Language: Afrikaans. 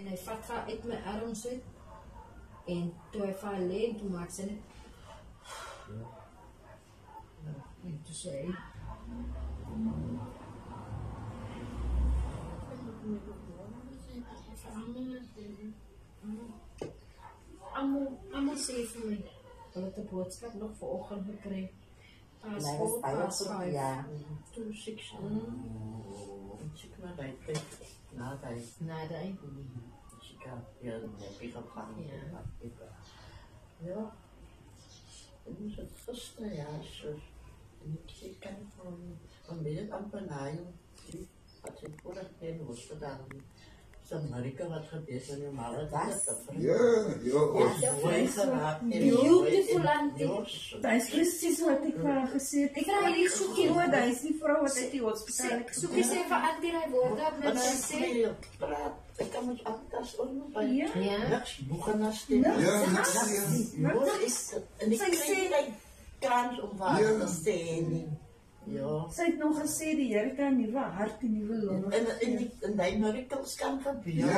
En hy vat haar uit my arms uit. En toe hy vir haar lê, en toe maak sy net. En toe sê hy. Almal sê vir my, hulle het 'n boodskap nog vanoggend gekry. Paspoort, ja. 216. Check maar bij. Nadat. Check ja, ik ga gaan. Ja. En dus het gisteren, ja, zo. En ik kan van binnen amper naaien. Wat ik voor het heen was gedaan. Amerika wat gebeurt in de malen. Beautiful auntie. Dat is precies wat ik gezegd heb. Ik ga hier zoeken. Dat is die vrouw wat uit die hospitaal ik zoek eens even auntie die woorden op met my sê. Ik kan het anders ook bij. Ja. Niks boeken naar stem. En ik kreeg kans om water te steken. Ja. Sy het nog gesê die Here kan 'n nuwe hart en nuwe longe. En die miracles kan gebeur.